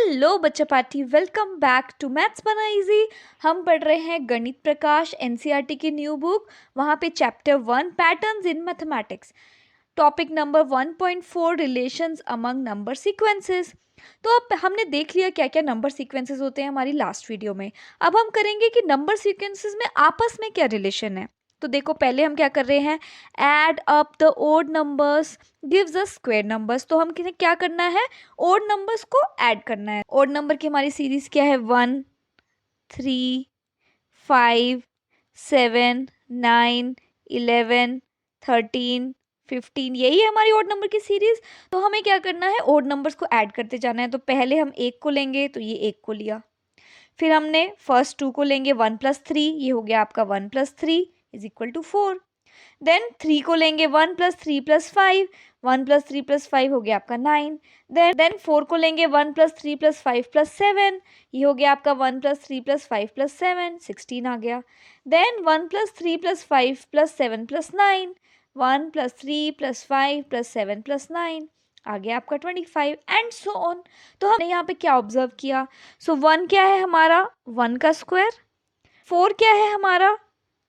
Hello बच्चा party, welcome back to maths बना easy. हम पढ़ रहे हैं गणित प्रकाश एनसीईआरटी की न्यू बुक। वहाँ पे chapter 1 patterns in mathematics, topic number 1.4 relations among number sequences. तो अब हमने देख लिया क्या क्या नंबर सीक्वेंसेस होते हैं हमारी लास्ट वीडियो में। अब हम करेंगे कि नंबर सीक्वेंसेस में आपस में क्या रिलेशन है। तो देखो, पहले हम क्या कर रहे हैं, add up the odd numbers gives us square numbers. तो हम क्या करना है, ओड नंबर्स को ऐड करना है। ओड नंबर की हमारी सीरीज क्या है, 1, 3, 5, 7, 9, 11, 13, 15, यही है हमारी ओड नंबर की सीरीज। तो हमें क्या करना है, ओड नंबर्स को ऐड करते जाना है। तो पहले हम एक को लेंगे, तो ये एक को लिया। फिर हमने फर्स्ट 2 को लेंगे, 1 + 3, ये हो गया आपका 1 + 3 = 4। देन 3 को लेंगे, 1 + 3 + 5, 1 + 3 + 5 हो गया आपका 9। देन 4 को लेंगे, 1 + 3 + 5 + 7, ये हो गया आपका 1 + 3 + 5 + 7, 16 आ गया। देन 1 + 3 + 5 + 7 + 9, 1 + 3 + 5 + 7 + 9 आ गया आपका 25 एंड सो ऑन। तो हमने यहाँ पे क्या ऑब्जर्व किया, सो 1 क्या है हमारा, 1 का स्क्वायर। 4 क्या है हमारा,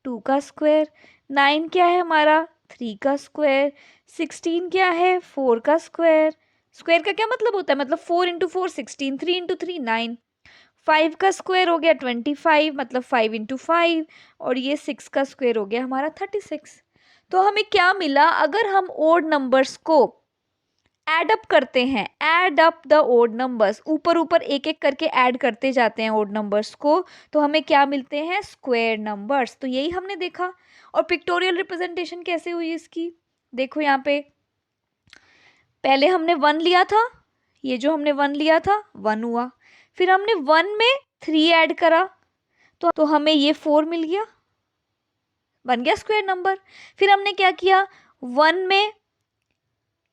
2 का स्क्वायर। 9 क्या है हमारा, 3 का स्क्वायर। 16 क्या है, 4 का स्क्वायर। स्क्वायर का क्या मतलब होता है, मतलब 4 × 4 16, 3 × 3 9। 5 का स्क्वायर हो गया 25, मतलब 5 × 5, और ये 6 का स्क्वायर हो गया हमारा 36। तो हमें क्या मिला, अगर हम ओड नंबर्स को ऐड अप करते हैं, add up the odd numbers, ऊपर ऊपर एक एक करके ऐड करते जाते हैं ओड नंबर्स को, तो हमें क्या मिलते हैं, स्क्वायर नंबर्स। तो यही हमने देखा। और पिक्टोरियल रिप्रेजेंटेशन कैसे हुई इसकी, देखो यहाँ पे पहले हमने 1 लिया था, ये जो हमने 1 लिया था 1 हुआ। फिर हमने 1 में 3 ऐड करा, तो हमें ये 4 मिल गया, बन गया स्क्वायर नंबर। फिर हमने क्या किया, 1 में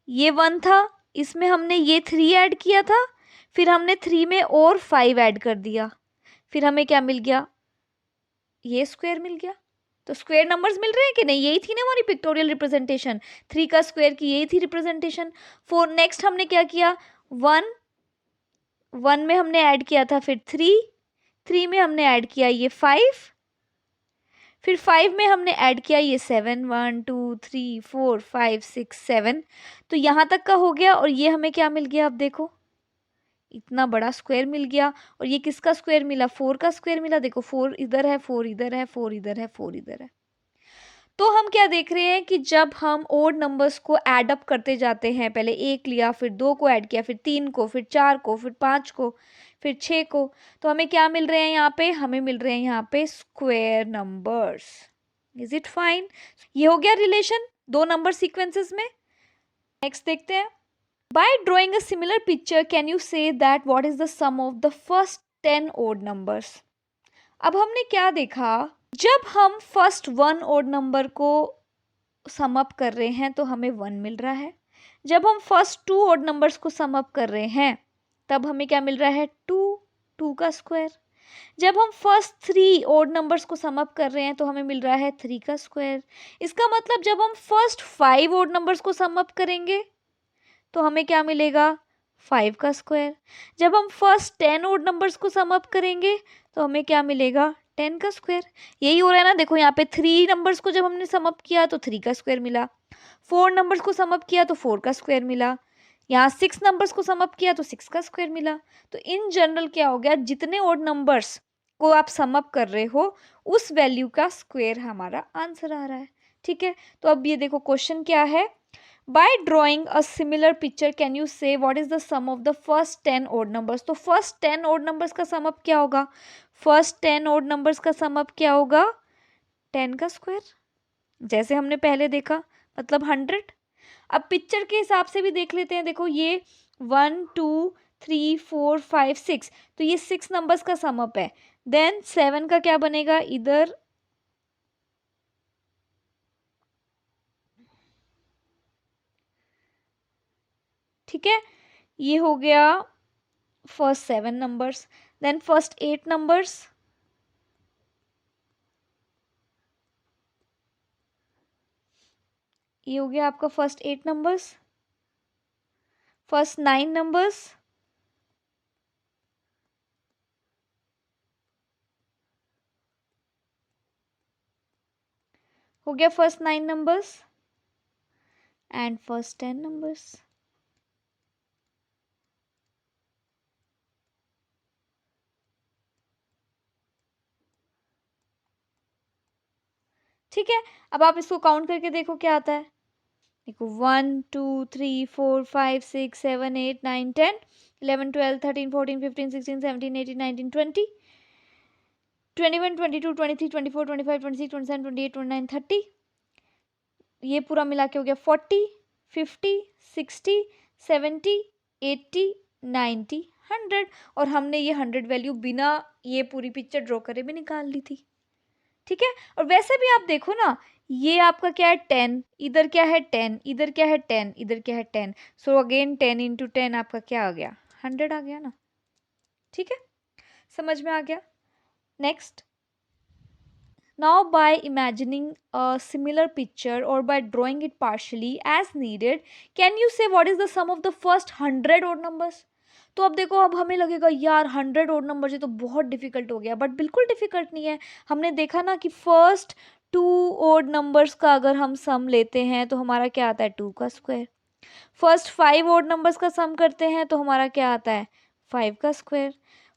ये 1 था, इसमें हमने ये 3 ऐड किया था, फिर हमने 3 में और 5 ऐड कर दिया, फिर हमें क्या मिल गया, ये स्क्वायर मिल गया। तो स्क्वायर नंबर्स मिल रहे हैं कि नहीं, यही थी ना हमारी पिक्टोरियल रिप्रेजेंटेशन, 3 का स्क्वायर की यही थी रिप्रेजेंटेशन। 4 नेक्स्ट हमने क्या किया, 1 में हमने ऐड किया था, फिर 3 में हमने ऐड किया ये 5, फिर 5 में हमने ऐड किया ये 7, 1 2 3 4 5 6 7। तो यहाँ तक का हो गया, और ये हमें क्या मिल गया, अब देखो इतना बड़ा स्क्वायर मिल गया। और ये किसका स्क्वायर मिला, 4 का स्क्वायर मिला। देखो 4 इधर है, 4 इधर है, 4 इधर है, 4 इधर है। तो हम क्या देख रहे हैं कि जब हम ओड नंबर्स को ऐड अप करते जाते हैं, पहले 1 लिया, फिर 2 को ऐड किया, फिर 3 को, फिर 4 को, फिर 5 को, फिर 6 को, तो हमें क्या मिल रहे हैं यहाँ पे, हमें मिल रहे हैं यहाँ पे square numbers. Is it fine. ये हो गया रिलेशन दो नंबर सीक्वेंसेस में। नेक्स्ट देखते हैं, by drawing a similar picture can you say that what is the sum of the first 10 odd numbers. अब हमने क्या देखा, जब हम फर्स्ट 1 ओड नंबर को सम अप कर रहे हैं तो हमें 1 मिल रहा है। जब हम फर्स्ट 2 ओड नंबर्स को सम अप कर रहे हैं तब हमें क्या मिल रहा है, 2 का स्क्वायर। जब हम फर्स्ट 3 ओड नंबर्स को सम अप कर रहे हैं तो हमें मिल रहा है 3 का स्क्वायर। इसका मतलब जब हम फर्स्ट 5 ओड नंबर्स को सम अप करेंगे तो हमें क्या मिलेगा, 5 का स्क्वायर। जब हम फर्स्ट 10 ओड नंबर्स को सम अप करेंगे तो हमें क्या मिलेगा, 10 का स्क्वायर। यही हो रहा है ना, देखो यहाँ पे 3 नंबर्स को जब हमने सम अप किया तो 3 का स्क्वायर मिला, 4 नंबर्स को सम अप किया तो 4 का स्क्वायर मिला, यहाँ 6 नंबर्स को सम अप किया तो 6 का स्क्वायर मिला। तो इन जनरल क्या हो गया, जितने ओड नंबर्स को आप सम अप कर रहे हो उस वैल्यू का स्क्वायर हमारा आंसर आ रहा है। ठीक है, तो अब ये देखो क्वेश्चन क्या है, by drawing a similar picture can you say what is the sum of the first 10 odd numbers। तो first 10 odd numbers का sum up क्या होगा, first 10 odd numbers का sum up क्या होगा, 10 का स्क्वायर, जैसे हमने पहले देखा, मतलब 100। अब पिक्चर के हिसाब से भी देख लेते हैं, देखो ये 1 2 3 4 5 6, तो ये 6 नंबर्स का सम अप है। देन 7 का क्या बनेगा इधर, ठीक है, ये हो गया first 7 numbers. Then first 8 numbers, ये हो गया आपका फर्स्ट 8 नंबर्स। फर्स्ट 9 नंबर्स, हो गया first 9 numbers and first 10 numbers. ठीक है, अब आप इसको काउंट करके देखो क्या आता है। देखो 1 2 3 4 5 6 7 8 9 10 11 12 13 14 15 16 17 18 19 20 21 22 23 24 25 26 27 28 29 30, ये पूरा मिला के हो गया 40 50 60 70 80 90 100। और हमने ये 100 वैल्यू बिना ये पूरी पिक्चर ड्रॉ करे भी निकाल ली थी। ठीक है, और वैसे भी आप देखो ना, ये आपका क्या है 10, इधर क्या है 10, इधर क्या है 10, इधर क्या है 10, सो अगेन 10 इंटू 10 आपका क्या आ गया 100 आ गया ना। ठीक है, समझ में आ गया। Next, now by imagining a similar picture or by drawing it partially as needed, can you say what is the sum of the first 100 odd numbers? तो अब देखो, अब हमें लगेगा यार 100 ओड नंबर ये तो बहुत डिफिकल्ट हो गया, बट बिल्कुल डिफिकल्ट नहीं है। हमने देखा ना कि फर्स्ट 2 ओड नंबर्स का अगर हम सम लेते हैं तो हमारा क्या आता है 2 का स्क्वायर। फर्स्ट 5 ओड नंबर्स का सम करते हैं तो हमारा क्या आता है 5 का स्क्वायर।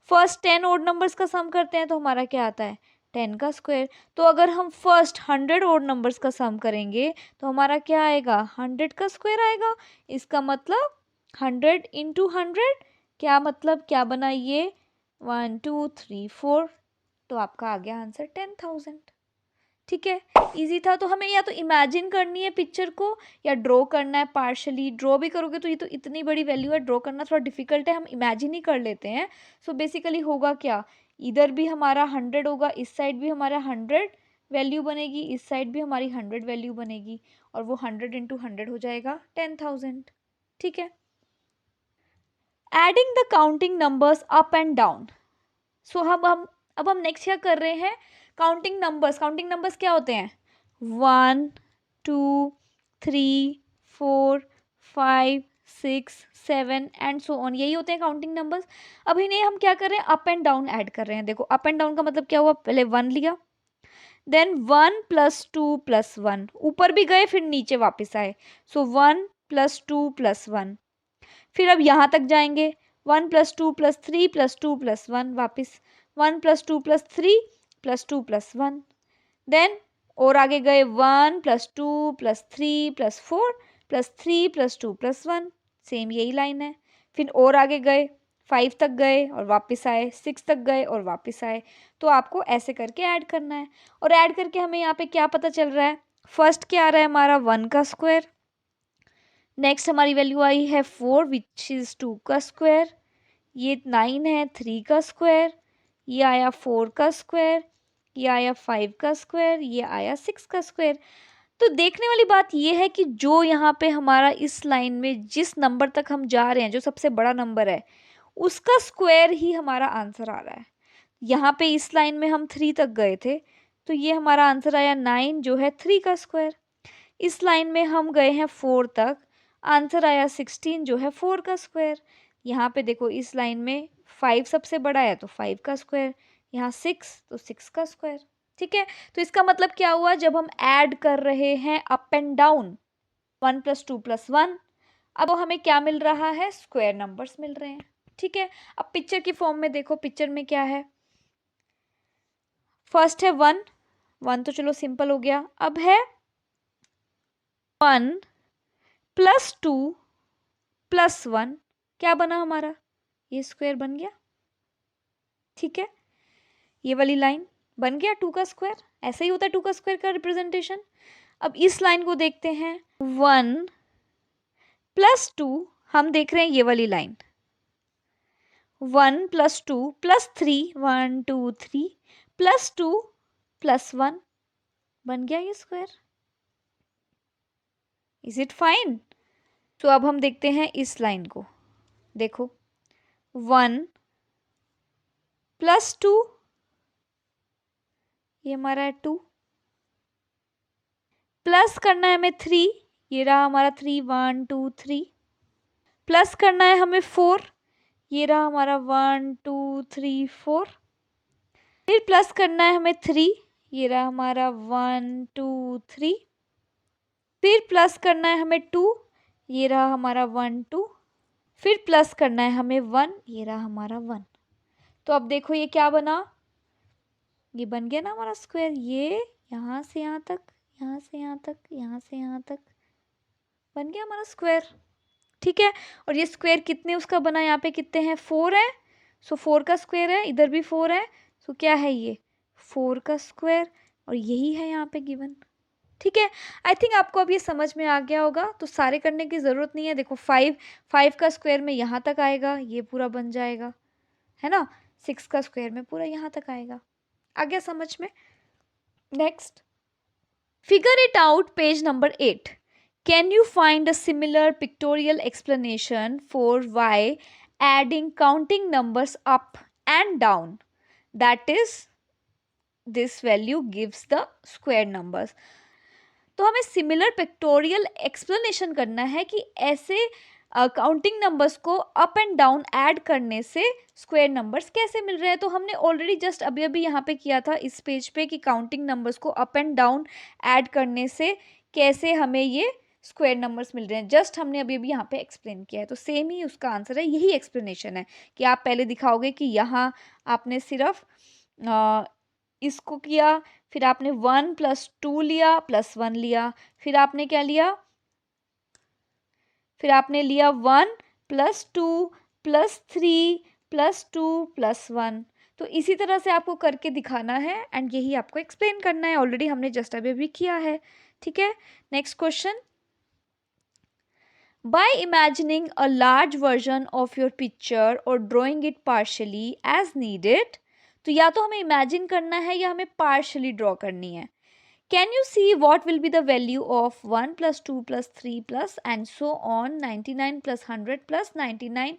फर्स्ट 10 ओड नंबर्स का सम करते हैं तो हमारा क्या आता है 10 का स्क्वायर। तो अगर हम फर्स्ट 100 ओड नंबर्स का सम करेंगे तो हमारा क्या आएगा 100 का स्क्वायर आएगा। इसका मतलब 100 इंटू 100, क्या मतलब क्या बना ये 1 2 3 4, तो आपका आ गया आंसर 10,000। ठीक है, इजी था। तो हमें या तो इमेजिन करनी है पिक्चर को या ड्रॉ करना है पार्शली। ड्रॉ भी करोगे तो ये तो इतनी बड़ी वैल्यू है, ड्रॉ करना थोड़ा डिफिकल्ट है, हम इमेजिन ही कर लेते हैं। सो बेसिकली होगा क्या, इधर भी हमारा 100 होगा, इस साइड भी हमारा 100 वैल्यू बनेगी, इस साइड भी हमारी 100 वैल्यू बनेगी, और वो 100 इंटू 100 हो जाएगा 10,000। ठीक है, adding the counting numbers up and down. So अब हम नेक्स्ट क्या कर रहे हैं, काउंटिंग नंबर्स। काउंटिंग नंबर्स क्या होते हैं 1 2 3 4 5 6 7 एंड सो ऑन, यही होते हैं काउंटिंग नंबर्स। अब इन्हें हम क्या कर रहे हैं अप एंड डाउन ऐड कर रहे हैं। देखो अप एंड डाउन का मतलब क्या हुआ, पहले 1 लिया, देन 1 प्लस 2 प्लस 1, ऊपर भी गए फिर नीचे वापस आए, सो 1 प्लस 2 प्लस 1। फिर अब यहाँ तक जाएंगे, 1 प्लस 2 प्लस 3 प्लस 2 प्लस 1, वापिस 1 plus 2 plus 3 plus 2 plus 1, then और आगे गए 1 plus 2 plus 3 plus 4 plus 3 plus 2 plus 1, same यही लाइन है। फिर और आगे गए 5 तक गए और वापस आए, 6 तक गए और वापस आए। तो आपको ऐसे करके ऐड करना है, और ऐड करके हमें यहाँ पे क्या पता चल रहा है, फर्स्ट क्या आ रहा है हमारा 1 का स्क्वायर, नेक्स्ट हमारी वैल्यू आई है 4 विच इज़ 2 का स्क्वायर, ये 9 है 3 का स्क्वायर, ये आया 4 का स्क्वायर, ये आया 5 का स्क्वायर, ये आया 6 का स्क्वायर। तो देखने वाली बात ये है कि जो यहाँ पे हमारा इस लाइन में जिस नंबर तक हम जा रहे हैं, जो सबसे बड़ा नंबर है, उसका स्क्वायर ही हमारा आंसर आ रहा है। यहाँ पे इस लाइन में हम 3 तक गए थे, तो ये हमारा आंसर आया 9 जो है 3 का स्क्वायर। इस लाइन में हम गए हैं 4 तक, आंसर आया 16 जो है 4 का स्क्वायर। यहाँ पे देखो इस लाइन में 5 सबसे बड़ा है तो 5 का स्क्वायर, यहाँ 6 तो 6 का स्क्वायर। ठीक है, तो इसका मतलब क्या हुआ, जब हम ऐड कर रहे हैं up and down 1 plus 2 plus 1, अब हमें क्या मिल रहा है स्क्वायर नंबर्स मिल रहे हैं। ठीक है, अब पिक्चर की फॉर्म में देखो, पिक्चर में क्या है, फर्स्ट है 1, 1 तो चलो सिंपल हो गया। अब है 1 प्लस 2 प्लस 1, क्या बना हमारा, ये स्क्वायर बन गया। ठीक है, ये वाली लाइन बन गया 2 का स्क्वायर, ऐसा ही होता है 2 का स्क्वायर का रिप्रेजेंटेशन। अब इस लाइन को देखते हैं, 1 प्लस 2, हम देख रहे हैं ये वाली line, 1 plus 2 plus 3, 1 2 3 plus 2 plus 1, बन गया ये स्क्वायर। Is it fine. तो अब हम देखते हैं इस लाइन को, देखो 1 प्लस 2, ये हमारा है 2, प्लस करना है हमें 3, ये रहा हमारा 3, 1 2 3, प्लस करना है हमें 4, ये रहा हमारा 1 2 3 4, फिर प्लस करना है हमें 3, ये रहा हमारा 1 2 3, फिर प्लस करना है हमें 2, ये रहा हमारा 1 2, फिर प्लस करना है हमें 1, ये रहा हमारा 1। तो अब देखो ये क्या बना, ये बन गया ना हमारा स्क्वायर। ये यहाँ से यहाँ तक, यहाँ से यहाँ तक, यहाँ से यहाँ तक बन गया हमारा स्क्वायर। ठीक है, और ये स्क्वायर कितने उसका बना, यहाँ पे कितने हैं, 4 है। सो 4 का स्क्वायर है, इधर भी 4 है। सो क्या है ये, 4 का स्क्वायर, और यही है यहाँ पे गिवन। ठीक है, आई थिंक आपको अब ये समझ में आ गया होगा, तो सारे करने की ज़रूरत नहीं है। देखो 5 का स्क्वायर में यहाँ तक आएगा, ये पूरा बन जाएगा, है ना। 6 का स्क्वायर में पूरा यहाँ तक आएगा। आ गया समझ में। Next, figure it out, page number 8। Can you find a similar pictorial explanation for why adding counting numbers up and down, that is, this value gives the square numbers? तो हमें सिमिलर पिक्टोरियल एक्सप्लेनेशन करना है कि ऐसे counting numbers को up and down add करने से square numbers कैसे मिल रहे हैं। तो हमने ऑलरेडी जस्ट अभी अभी यहाँ पे किया था इस पेज पे कि काउंटिंग नंबर्स को अप एंड डाउन ऐड करने से कैसे हमें ये स्क्वायर नंबर्स मिल रहे हैं। जस्ट हमने अभी अभी यहाँ पे एक्सप्लेन किया है, तो सेम ही उसका आंसर है, यही एक्सप्लेनेशन है कि आप पहले दिखाओगे कि यहाँ आपने सिर्फ इसको किया, फिर आपने 1 + 2 लिया, +1 लिया, फिर आपने क्या लिया, फिर आपने लिया 1 + 2 + 3 + 2 + 1। तो इसी तरह से आपको करके दिखाना है एंड यही आपको एक्सप्लेन करना है। ऑलरेडी हमने जस्ट अभी अभी किया है। ठीक है, next question. By imagining a large version of your picture or drawing it partially as needed, तो या तो हमें इमेजिन करना है या हमें पार्शली ड्रॉ करनी है। Can you see what will be the value of 1 + 2 + 3 plus and so on 99 + 100 + 99?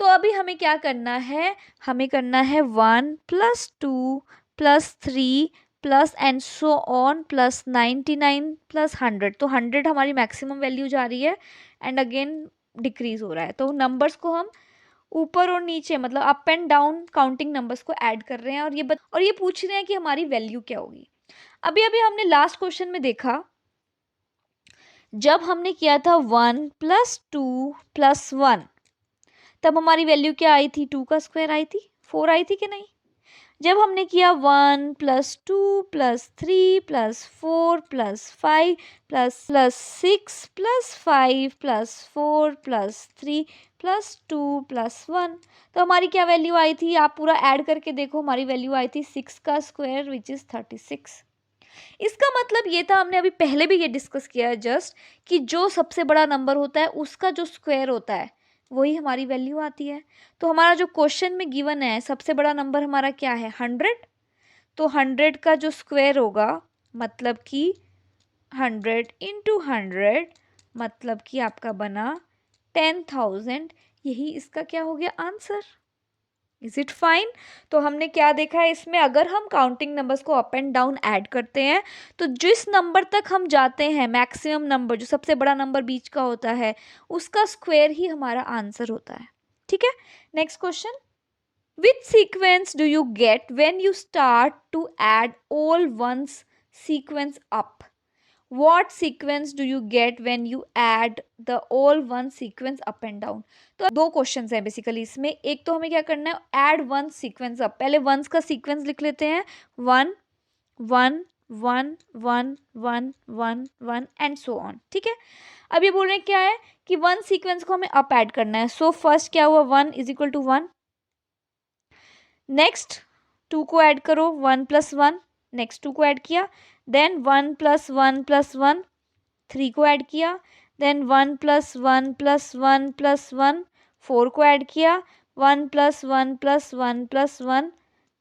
तो अभी हमें क्या करना है, हमें करना है 1 + 2 + 3 plus and so on plus 99 + 100। तो 100 हमारी मैक्सिमम वैल्यू जा रही है एंड अगेन डिक्रीज हो रहा है। तो नंबर्स को हम ऊपर और नीचे मतलब up and down counting numbers को ऐड कर रहे हैं और ये पूछ रहे हैं कि हमारी वैल्यू क्या होगी। अभी अभी हमने लास्ट क्वेश्चन में देखा, जब हमने किया था 1 + 2 + 1, तब हमारी वैल्यू क्या आई थी, 2 का स्क्वायर आई थी, 4 आई थी कि नहीं। जब हमने किया 1 + 2 + 3 + 4 + 5 + 6 + 5 + 4 + 3 + 2 + 1, तो हमारी क्या वैल्यू आई थी, आप पूरा ऐड करके देखो, हमारी वैल्यू आई थी 6 का स्क्वायर विच इज़ 36। इसका मतलब ये था, हमने अभी पहले भी ये डिस्कस किया है जस्ट, कि जो सबसे बड़ा नंबर होता है उसका जो स्क्वायर होता है वही हमारी वैल्यू आती है। तो हमारा जो क्वेश्चन में गिवन है सबसे बड़ा नंबर हमारा क्या है, 100। तो 100 का जो स्क्वायर होगा मतलब कि 100 × 100 मतलब कि आपका बना 10,000। यही इसका क्या हो गया आंसर। Is it fine. तो हमने क्या देखा है इसमें, अगर हम काउंटिंग नंबर्स को अप एंड डाउन ऐड करते हैं तो जिस नंबर तक हम जाते हैं, मैक्सिमम नंबर जो सबसे बड़ा नंबर बीच का होता है, उसका स्क्वायर ही हमारा आंसर होता है। ठीक है, next question. Which sequence do you get when you start to add all ones sequence up? What sequence do you get when you add the all one sequence up and down? तो दो questions हैं basically इसमें। एक तो हमें क्या करना है, ऐड वन सीक्वेंस अप। पहले वंस का सीक्वेंस लिख लेते हैं, 1 1 1 1 1 1 1 एंड सो ऑन। ठीक है, अब ये बोल रहे हैं क्या है कि वन सीक्वेंस को हमें अप ऐड करना है। सो फर्स्ट क्या हुआ, 1 = 1। नेक्स्ट 2 को ऐड करो, 1 + 1। नेक्स्ट 2 को ऐड किया, देन 1 + 1 + 1, 3 को ऐड किया, देन 1 + 1 + 1 + 1, 4 को ऐड किया, 1 + 1 + 1 + 1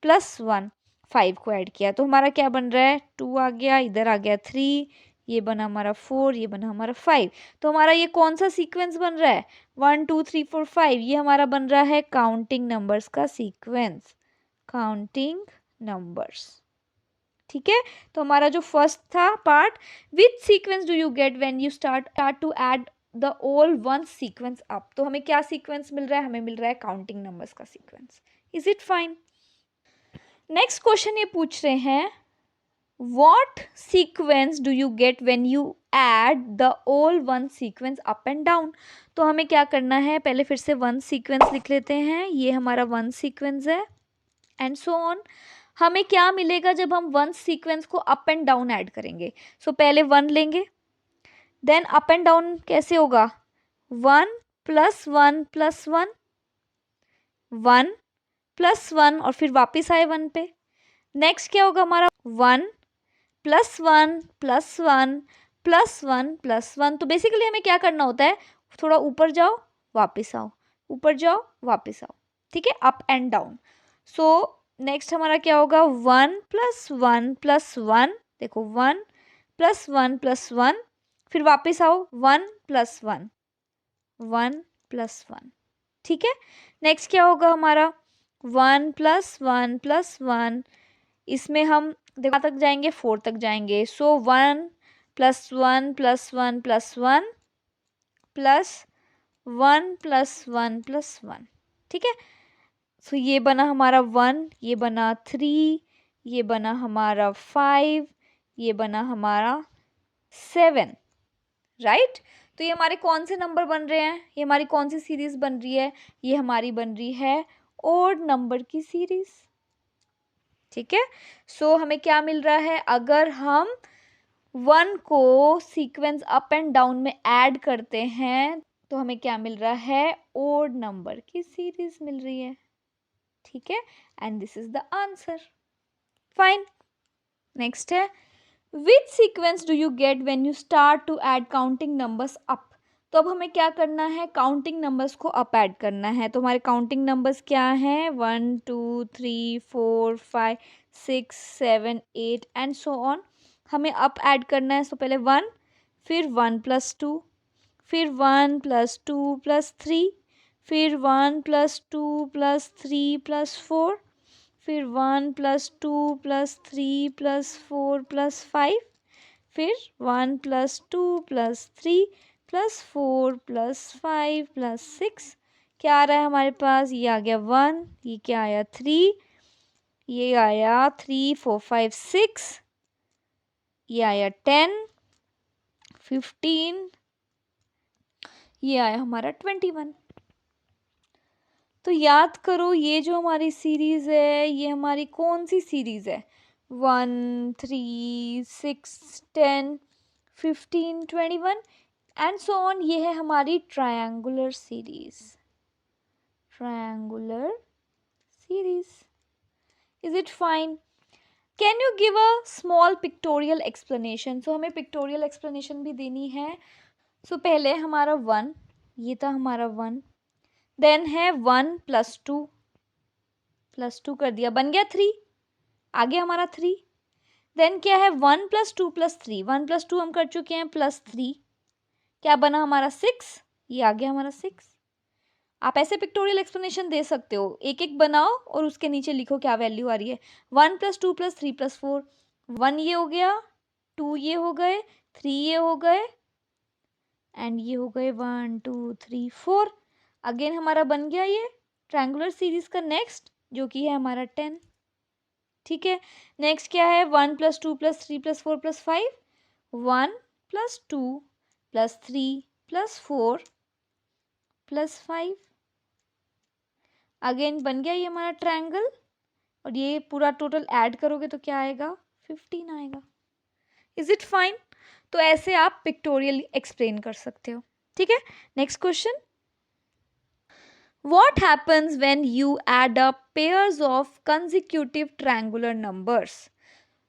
+ 1, 5 को ऐड किया। तो हमारा क्या बन रहा है, 2 आ गया, इधर आ गया 3, ये बना हमारा 4, ये बना हमारा 5। तो हमारा ये कौन सा सीक्वेंस बन रहा है, 1 2 3 4 5, ये हमारा बन रहा है काउंटिंग नंबर्स का सीक्वेंस, काउंटिंग नंबर्स। ठीक है, तो हमारा जो फर्स्ट था part, which sequence do you get when you start to add the all one sequence up. तो हमें क्या सीक्वेंस मिल रहा है, हमें मिल रहा है काउंटिंग नंबर्स का sequence. Is it fine. Next question ये पूछ रहे हैं, what sequence do you get when you add the all one sequence up and down. तो हमें क्या करना है, पहले फिर से वन सीक्वेंस लिख लेते हैं, ये हमारा वन सीक्वेंस है एंड सो ऑन। हमें क्या मिलेगा जब हम वन सीक्वेंस को अप एंड डाउन ऐड करेंगे। सो पहले वन लेंगे, देन अप एंड डाउन कैसे होगा, one plus one plus one, one plus one और फिर वापस आए वन पे। नेक्स्ट क्या होगा हमारा, one plus one plus one plus one plus one. तो बेसिकली हमें क्या करना होता है, थोड़ा ऊपर जाओ वापस आओ, ऊपर जाओ वापस आओ, ठीक है, up and down. So next हमारा क्या होगा, one plus one plus one, देखो वन प्लस वन, फिर वापस आओ one plus one, one plus one, ठीक है। नेक्स्ट क्या होगा हमारा, वन प्लस वन, इसमें हम देखो तक जाएंगे, फोर तक जाएंगे। So one plus one plus one plus one plus one plus one plus one, ठीक है। सो ये बना हमारा वन, ये बना थ्री, ये बना हमारा फाइव, ये बना हमारा सेवन, राइट। तो ये हमारे कौन से नंबर बन रहे हैं, ये हमारी कौन सी सीरीज बन रही है, ये हमारी बन रही है ओड नंबर की सीरीज, ठीक है। सो हमें क्या मिल रहा है, अगर हम वन को सीक्वेंस अप एंड डाउन में ऐड करते हैं तो हमें क्या मिल रहा है, ओड नंबर की सीरीज मिल रही है, ठीक है। And this is the answer, fine. Next है, which sequence do you get when you start to add counting numbers up. तो अब हमें क्या करना है, काउंटिंग नंबर्स को अप ऐड करना है। तो हमारे काउंटिंग नंबर्स क्या हैं, one two three four five six seven eight and so on. हमें अप ऐड करना है। तो पहले वन, फिर वन प्लस टू, फिर one plus two plus three, फिर one plus two plus three plus four, फिर one plus two plus three plus four plus five, फिर one plus two plus three plus four plus five plus six. क्या आ रहा है हमारे पास, ये आ गया वन, ये क्या आया थ्री, ये आया थ्री फोर फाइव सिक्स, ये आया 10 15, ये आया हमारा 21। तो याद करो ये जो हमारी सीरीज है ये हमारी कौन सी सीरीज है, 1 3 6 10 15 21 एंड सो ऑन। ये है हमारी triangular series, triangular series. Is it fine? Can you give a small pictorial explanation. So हमें पिक्टोरियल एक्सप्लेनेशन भी देनी है। सो पहले हमारा वन, ये था हमारा वन, देन है वन प्लस टू कर दिया, बन गया थ्री, आगे हमारा थ्री। देन क्या है, one plus two plus three, one plus to हम कर चुके हैं प्लस थ्री, क्या बना हमारा सिक्स, ये आ गया हमारा सिक्स। आप ऐसे पिक्टोरियल एक्सप्लेनेशन दे सकते हो, एक एक बनाओ और उसके नीचे लिखो क्या वैल्यू आ रही है। One plus two plus three plus four, one ये हो गया, टू ये हो गए, थ्री ये हो गए एंड ये हो गए one two three four. Again हमारा बन गया ये ट्रायंगुलर सीरीज का नेक्स्ट, जो कि है हमारा 10, ठीक है। नेक्स्ट क्या है, one plus two plus three plus four plus five, one plus two plus three plus four plus five. Again बन गया ये हमारा ट्रायंगल और ये पूरा टोटल ऐड करोगे तो क्या आएगा, 15 आएगा। Is it fine? तो ऐसे आप पिक्टोरियल एक्सप्लेन कर सकते हो, ठीक है। Next question, what happens when you add up pairs of consecutive triangular numbers,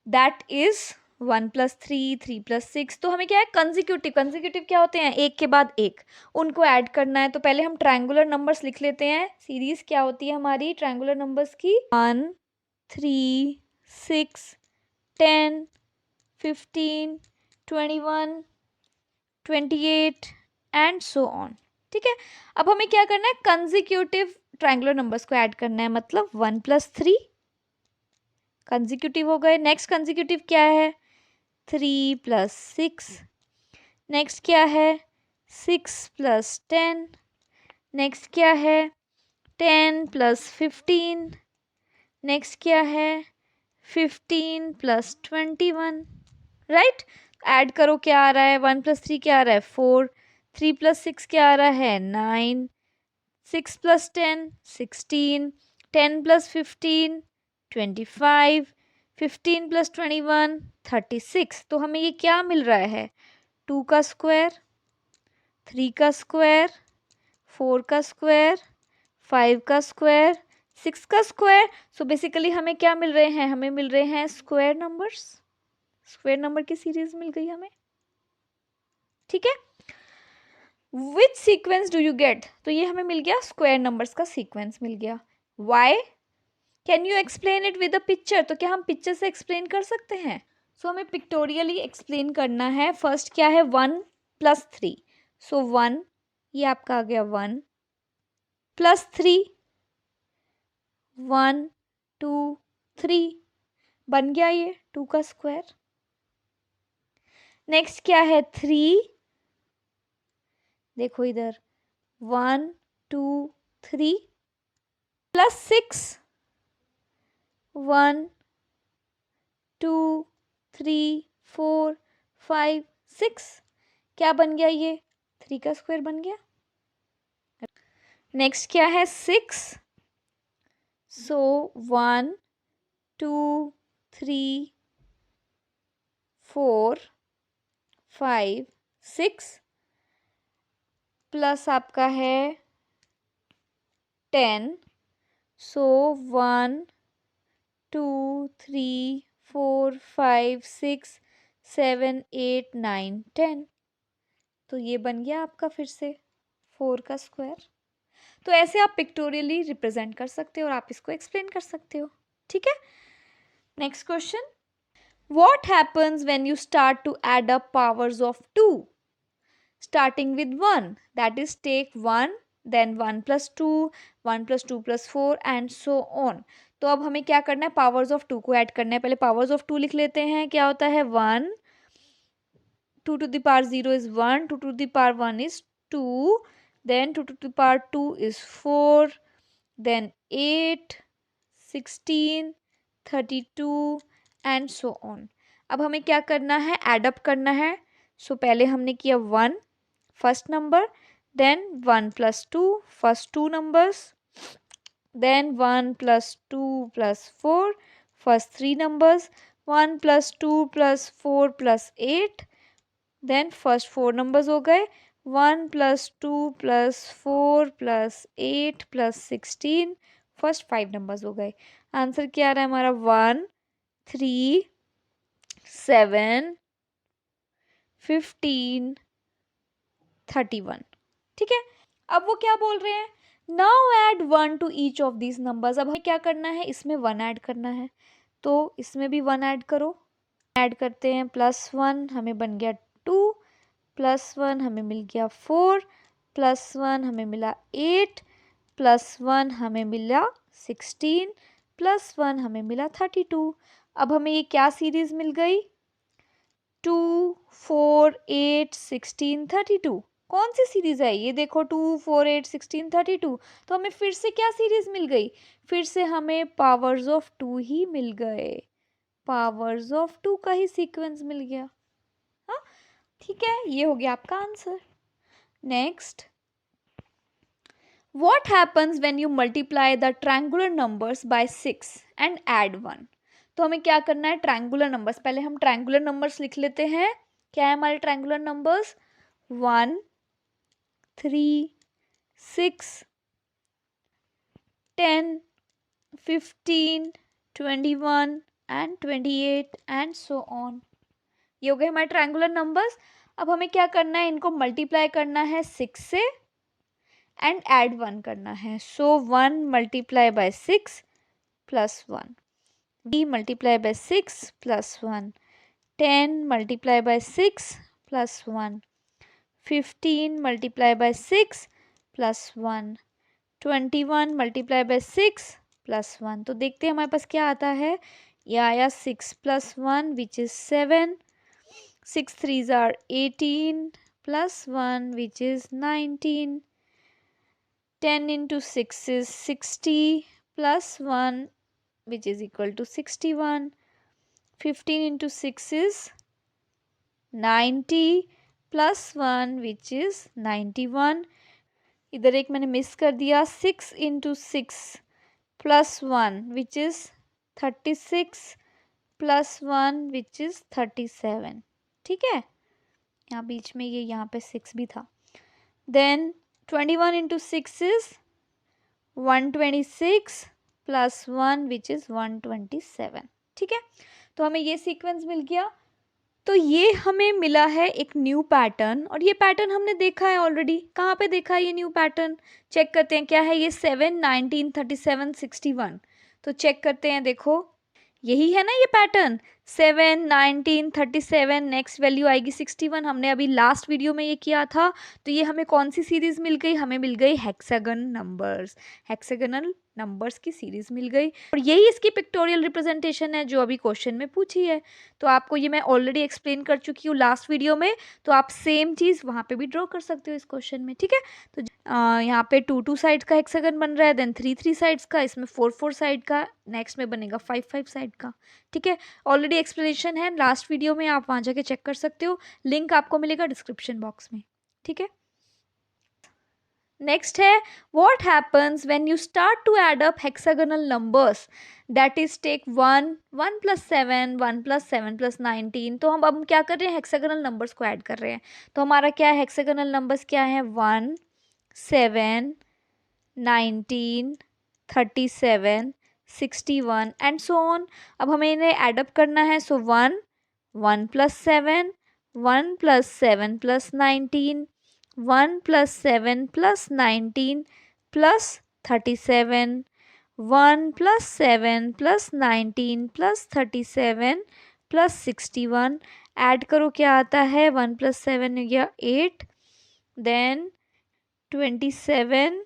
that is 1 plus 3 3 plus 6। तो हमें क्या है, कंजिक्यूटिव, कंजिक्यूटिव क्या होते हैं, एक के बाद एक, उनको ऐड करना है। तो पहले हम ट्रायंगुलर नंबर्स लिख लेते हैं। सीरीज क्या होती है हमारी ट्रायंगुलर नंबर्स की, 1 3 6 10 15 21 28 एंड सो ऑन, ठीक है। अब हमें क्या करना है, कंजिक्यूटिव ट्रायंगुलर नंबर्स को ऐड करना है। मतलब वन प्लस थ्री कंजिक्यूटिव हो गए। नेक्स्ट कंजिक्यूटिव क्या है, थ्री प्लस सिक्स। नेक्स्ट क्या है, सिक्स प्लस टेन। नेक्स्ट क्या है, टेन प्लस 15। नेक्स्ट क्या है, 15 प्लस 21, राइट। ऐड करो, क्या आ रहा है, 1 प्लस 3 क्या आ रहा है 4, 3 प्लस 6 क्या आ रहा है 9, 6 प्लस 10 16, 10 प्लस 15 25, 15 प्लस 21 36। तो हमें ये क्या मिल रहा है, 2 का स्क्वायर, 3 का स्क्वायर, 4 का स्क्वायर, 5 का स्क्वायर, 6 का स्क्वायर। सो बेसिकली हमें क्या मिल रहे हैं, हमें मिल रहे हैं स्क्वायर नंबर्स, स्क्वायर नंबर की सीरीज मिल गई हमें, ठीक है। Which sequence do you get, तो ये हमें मिल गया स्क्वायर नंबर्स का सीक्वेंस मिल गया। Why, can you explain it with a picture, तो क्या हम पिक्चर से एक्सप्लेन कर सकते हैं। सो हमें पिक्टोरियली एक्सप्लेन करना है। फर्स्ट क्या है, 1 प्लस 3, सो 1, ये आपका आ गया 1 प्लस 3, 1 2 3, बन गया ये 2 का स्क्वायर। नेक्स्ट क्या है 3, देखो इधर 1 2 3 प्लस 6, 1 2 3 4 5 6, क्या बन गया ये 3 का स्क्वायर बन गया। नेक्स्ट क्या है 6, सो 1 2 3 4 5 6 प्लस आपका है 10, सो 1 2 3 4 5 6 7 8 9 10, तो ये बन गया आपका फिर से 4 का स्क्वायर। तो ऐसे आप पिक्टोरियली रिप्रेजेंट कर सकते हो और आप इसको एक्सप्लेन कर सकते हो, ठीक है। Next question, what happens when you start to add up powers of 2 starting with 1, that is take 1 then 1 plus 2, 1 plus 2 plus 4 and so on। तो अब हमें क्या करना है, पावर्स ऑफ 2 को ऐड करना है। पहले पावर्स ऑफ 2 लिख लेते हैं, क्या होता है 1, 2 to the power 0 is 1, 2 to the power 1 is 2, then 2 to the power 2 is 4, then 8 16 32 and so on। अब हमें क्या करना है, एड अप करना है। सो पहले हमने किया 1 first number, then 1 plus 2 first two numbers, then 1 plus 2 plus 4 first three numbers, 1 plus 2 plus 4 plus 8, then first four numbers हो गए, 1 plus 2 plus 4 plus 8 plus 16 first 5 numbers हो गए। आंसर क्या आ रहा है हमारा 1 3 7 15 31, ठीक है। अब वो क्या बोल रहे हैं, now add 1 to each of these numbers. अब हमें क्या करना है, इसमें 1 ऐड करना है, तो इसमें भी 1 ऐड करो। ऐड करते हैं, +1 हमें बन गया 2, +1 हमें मिल गया 4, +1 हमें मिला 8, +1 हमें मिला 16, +1 हमें मिला 32। अब हमें ये क्या सीरीज मिल गई, 2 4 8 16 32। कौन सी सीरीज है ये, देखो 2 4 8 16 32। तो हमें फिर से क्या सीरीज मिल गई, फिर से हमें पावर्स ऑफ 2 ही मिल गए, पावर्स ऑफ 2 का ही सीक्वेंस मिल गया। हाँ ठीक है, ये हो गया आपका answer. Next, what happens when you multiply the triangular numbers by 6 and add 1। तो हमें क्या करना है, ट्रायंगुलर नंबर्स, पहले हम ट्रायंगुलर नंबर्स लिख लेते हैं। क्या है हमारे triangular numbers, 1 3 6 10 15 21 and 28 and so on। ये हो गए हमारे ट्रायंगुलर नंबर्स। अब हमें क्या करना है, इनको मल्टीप्लाई करना है 6 से एंड एड 1 करना है। सो 1 multiply by 6 plus 1, b multiply by 6 plus 1, 10 multiply by 6 plus 1, 15 multiply by 6 plus 1, 21 multiply by 6 plus 1। तो देखते हैं हमारे पास क्या आता है, ये आया 6 plus 1 which is 7, 6 3s are 18 plus 1 which is 19, 10 into 6 is 60 plus 1 which is equal to 61. 15 into 6 is 90 plus 1 which is 91. इधर एक मैंने मिस कर दिया. 6 into 6 plus 1 which is 36 plus 1 which is 37. ठीक है, यहाँ बीच में ये यहाँ पे 6 भी था. Then 21 into 6 is 126 plus 1 which is 127. ठीक है, तो हमें ये सीक्वेंस मिल गया. तो ये हमें मिला है एक न्यू पैटर्न, और ये पैटर्न हमने देखा है ऑलरेडी. कहाँ पे देखा है ये न्यू पैटर्न? चेक करते हैं. क्या है ये? 7, 19, 37, 61. तो चेक करते हैं. देखो यही है ना ये पैटर्न. 7, 19, 37, नेक्स्ट वैल्यू आएगी 61. हमने अभी लास्ट वीडियो में ये किया था. तो ये हमें कौन सी सीरीज मिल गई? हमें मिल गई हेक्सागन नंबर्स, हेक्सागनल नंबर्स की सीरीज मिल गई. और यही इसकी पिक्टोरियल रिप्रेजेंटेशन है जो अभी क्वेश्चन में पूछी है. तो आपको ये मैं ऑलरेडी एक्सप्लेन कर चुकी हूँ लास्ट वीडियो में. तो आप सेम चीज़ वहाँ पे भी ड्रॉ कर सकते हो इस क्वेश्चन में. ठीक है, तो यहाँ पे 2 साइड का हेक्सागन बन रहा है, देन 3 साइड्स का, इसमें 4 साइड का, नेक्स्ट में बनेगा 5 साइड का. ठीक है, ऑलरेडी एक्सप्लेनेशन है लास्ट वीडियो में, आप वहाँ जाके चेक कर सकते हो. लिंक आपको मिलेगा डिस्क्रिप्शन बॉक्स में. ठीक है, नेक्स्ट है what happens when you start to add up hexagonal numbers, that is take 1, 1 plus 7, 1 plus 7 plus 19. तो हम क्या कर रहे हैं? हेक्सागोनल नंबर्स को ऐड कर रहे हैं. तो हमारा क्या है? हेक्सागोनल नंबर्स क्या है? 1, 7, 19, 37, 61 एंड सो ऑन. अब हमें इन्हें एडअप करना है. सो 1, 1 plus 7, 1 plus 7 plus 19, 1 plus 7 plus 19 plus 37, 1 plus 7 plus 19 plus 37 plus 61. Add करो क्या आता है? 1 plus 7 हो गया 8, देन 27,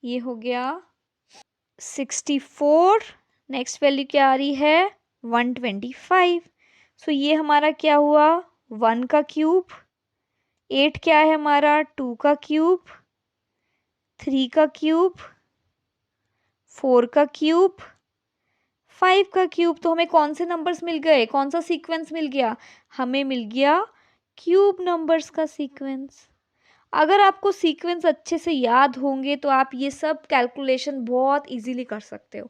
ये हो गया 64. नेक्स्ट वैल्यू क्या आ रही है? 125. सो ये हमारा क्या हुआ? 1 का क्यूब. 8 क्या है हमारा? 2 का क्यूब. 3 का क्यूब. 4 का क्यूब. 5 का क्यूब. तो हमें कौन से नंबर्स मिल गए? कौन सा सीक्वेंस मिल गया? हमें मिल गया क्यूब नंबर्स का सीक्वेंस. अगर आपको सीक्वेंस अच्छे से याद होंगे तो आप ये सब कैलकुलेशन बहुत इजीली कर सकते हो.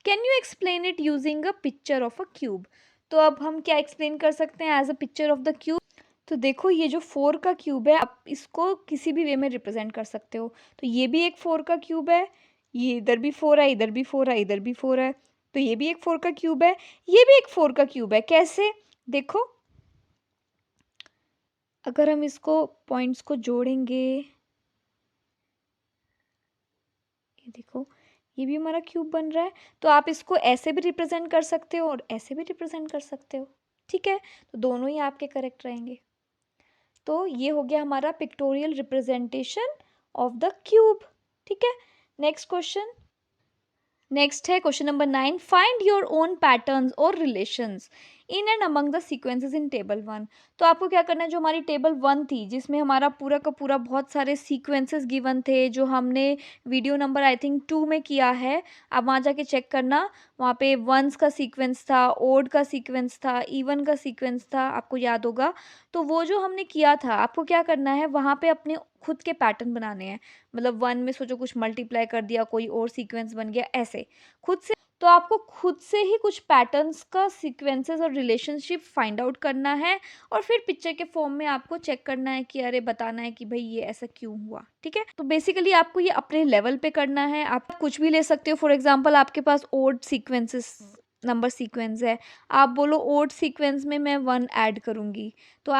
Can you explain it using a picture of a cube? तो अब हम क्या एक्सप्लेन कर सकते हैं as a picture of the cube? तो देखो ये जो 4 का क्यूब है, आप इसको किसी भी वे में रिप्रेजेंट कर सकते हो. तो ये भी एक 4 का क्यूब है, ये इधर भी 4 है, इधर भी 4 है, इधर भी 4 है. तो ये भी एक 4 का क्यूब है, ये भी एक 4 का क्यूब है. कैसे? देखो अगर हम इसको पॉइंट्स को जोड़ेंगे, ये देखो ये भी हमारा क्यूब बन रहा है. तो आप इसको ऐसे भी रिप्रेजेंट कर सकते हो और ऐसे भी रिप्रेजेंट कर सकते हो. ठीक है, तो दोनों ही आपके करेक्ट रहेंगे. तो ये हो गया हमारा pictorial representation of the cube. ठीक है, नेक्स्ट क्वेश्चन. नेक्स्ट है question number 9. Find your own patterns और relations in and among the sequences in table 1. तो आपको क्या करना है? जो हमारी टेबल 1 थी जिसमें हमारा पूरा का पूरा बहुत सारे सीक्वेंसेस गिवन थे, जो हमने वीडियो नंबर आई थिंक 2 में किया है, आप वहाँ जाके चेक करना. वहाँ पे वंस का सीक्वेंस था, ओड का सीक्वेंस था, इवन का सीक्वेंस था, आपको याद होगा. तो वो जो हमने किया था, आपको क्या करना है? वहाँ पे अपने खुद के पैटर्न बनाने हैं. मतलब 1 में सोचो कुछ मल्टीप्लाई कर दिया, कोई और सीक्वेंस बन गया, ऐसे खुद से. तो आपको खुद से ही कुछ पैटर्न्स का सीक्वेंसेस और रिलेशनशिप फाइंड आउट करना है, और फिर पिक्चर के फॉर्म में आपको चेक करना है कि अरे बताना है कि भाई ये ऐसा क्यों हुआ. ठीक है, तो बेसिकली आपको ये अपने लेवल पे करना है. आप कुछ भी ले सकते हो. फॉर एग्जांपल आपके पास ओड सीक्वेंसेस नंबर सीक्वेंस है, आप बोलो ओड सीक्वेंस में मैं 1 ऐड करूँगी, तो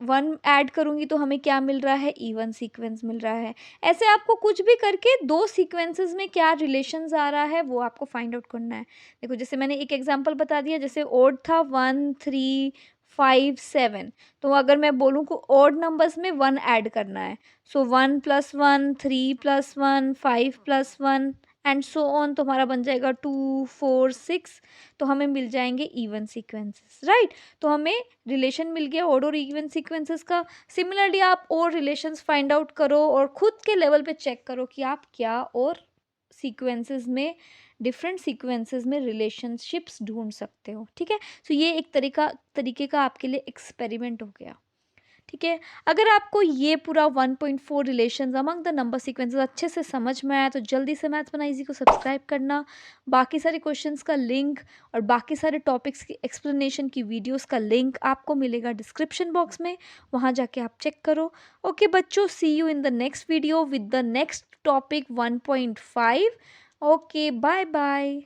1 ऐड करूँगी तो हमें क्या मिल रहा है? इवन सीक्वेंस मिल रहा है. ऐसे आपको कुछ भी करके 2 सीक्वेंसेस में क्या रिलेशंस आ रहा है वो आपको फाइंड आउट करना है. देखो जैसे मैंने एक एग्जांपल बता दिया, जैसे ओड था 1, 3, 5, 7. तो अगर मैं बोलूँ को ओड नंबर्स में 1 ऐड करना है, सो 1 + 1, 3 + 1, 5 + 1 एंड सो ऑन. तो हमारा बन जाएगा 2, 4, 6. तो हमें मिल जाएंगे इवन सीक्वेंसेस. राइट, तो हमें रिलेशन मिल गया ओड और इवन सीक्वेंसेस का. सिमिलरली आप और रिलेशंस फाइंड आउट करो और खुद के लेवल पे चेक करो कि आप क्या और सीक्वेंसेस में, डिफरेंट सीक्वेंसेस में रिलेशनशिप्स ढूंढ सकते हो। ठीक है, सो ये एक तरीके का आपके लिए एक्सपेरिमेंट हो गया। ठीक है, अगर आपको ये पूरा 1.4 relations among the number sequences अच्छे से समझ में आया तो जल्दी से मैथ्स बना इजी को सब्सक्राइब करना। बाकी सारे क्वेश्चंस का लिंक और बाकी सारे टॉपिक्स की एक्सप्लेनेशन की वीडियोस का लिंक आपको मिलेगा डिस्क्रिप्शन बॉक्स में, वहाँ जाके आप चेक करो। ओके बच्चों, see you in the next video with the next topic 1.5। Okay, bye bye.